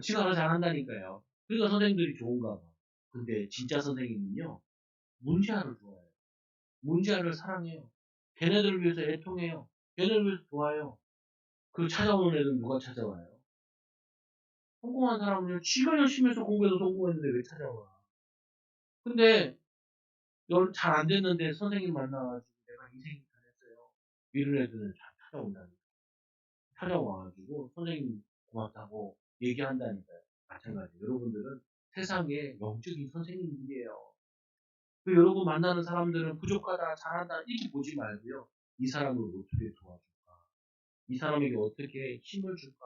지가 알아서 잘한다니까요. 그러니까 선생님들이 좋은가 봐. 근데 진짜 선생님은요 문제아를 좋아해요. 문제아를 사랑해요. 걔네들을 위해서 애통해요. 걔네를 위해서 좋아요. 그 찾아오는 애들 누가 찾아와요? 성공한 사람은 지가 열심히 해서 공부해서 성공했는데 왜 찾아와? 근데 잘 안 됐는데 선생님 만나가지고 내가 인생이 잘했어요. 이런 애들은 잘 찾아온다니까. 찾아와가지고 선생님 고맙다고 얘기한다니까요. 마찬가지. 여러분들은 세상에 영적인 선생님들이에요. 그 여러분 만나는 사람들은 부족하다, 잘한다 이렇게 보지 말고요. 이 사람을 어떻게 도와줄까? 이 사람에게 어떻게 힘을 줄까?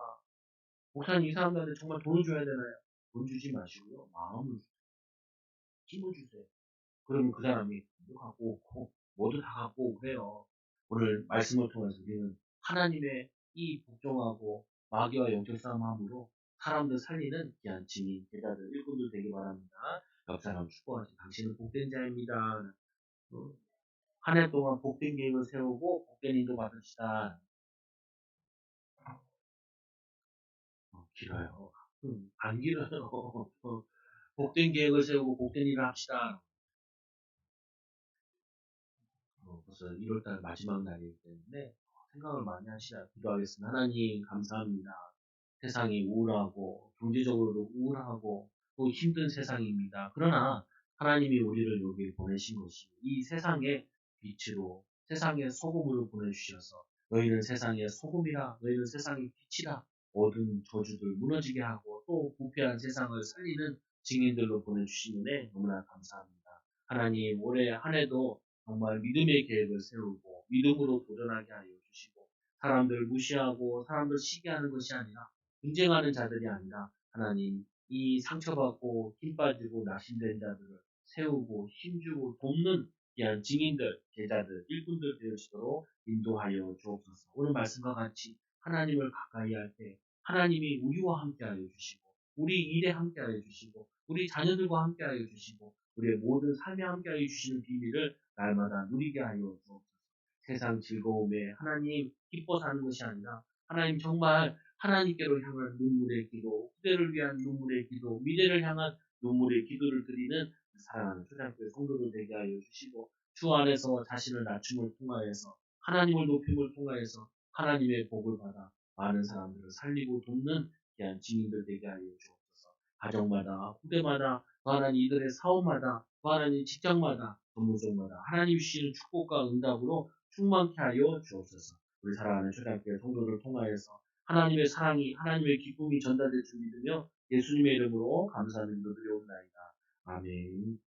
목사님, 이 사람들한테 정말 돈을 줘야 되나요? 돈 주지 마시고요. 마음을 주세요. 힘을 주세요. 그러면 그 사람이 뭐 갖고 오고, 뭐도 다 갖고 오고 그래요. 오늘 말씀을 통해서 우리는 하나님의 이 복종하고 마귀와 영적 싸움함으로 사람들 살리는 귀한 증인, 제자들, 일꾼들 되기 바랍니다. 옆 사람 축복하시 당신은 복된 자입니다. 한 해 동안 복된 계획을 세우고 복된 인도 받읍시다. 길어요. 안 길어요. 복된 계획을 세우고 복된 일을 합시다. 벌써 1월달 마지막 날이기 때문에 생각을 많이 하시라. 기도하겠습니다. 하나님 감사합니다. 세상이 우울하고 경제적으로도 우울하고 또 힘든 세상입니다. 그러나 하나님이 우리를 여기 보내신 것이 이 세상의 빛으로 세상의 소금으로 보내주셔서 너희는 세상의 소금이라 너희는 세상의 빛이라 모든 저주들 무너지게 하고 또 부패한 세상을 살리는 증인들로 보내주시는데 너무나 감사합니다. 하나님 올해 한 해도 정말 믿음의 계획을 세우고 믿음으로 도전하게 하여 주시고 사람들 무시하고 사람들 시기하는 것이 아니라 분쟁하는 자들이 아니라 하나님 이 상처받고 힘 빠지고 낙심된 자들을 세우고 힘주고 돕는 귀한 증인들, 제자들, 일꾼들 되어지도록 인도하여 주옵소서. 오늘 말씀과 같이 하나님을 가까이 할 때 하나님이 우리와 함께하여 주시고 우리 일에 함께하여 주시고 우리 자녀들과 함께하여 주시고 우리의 모든 삶에 함께하여 주시는 비밀을 날마다 누리게 하여 주옵소서. 세상 즐거움에 하나님 기뻐 사는 것이 아니라 하나님 정말 하나님께로 향한 눈물의 기도, 후대를 위한 눈물의 기도, 미래를 향한 눈물의 기도를 드리는 사랑하는 초장교회 성도들 되게 하여 주시고 주 안에서 자신을 낮춤을 통하여서 하나님을 높임을 통하여서 하나님의 복을 받아 많은 사람들을 살리고 돕는 귀한 증인들 되게 하여 주옵소서. 가정마다 후대마다 또 하나님 이들의 사업마다 또 하나님 직장마다 전문성마다 하나님 주시는 축복과 응답으로 충만케 하여 주옵소서. 우리 사랑하는 초장교회 성도를 통하여서 하나님의 사랑이 하나님의 기쁨이 전달될 줄 믿으며 예수님의 이름으로 감사드리며 드려옵나이다. 아멘.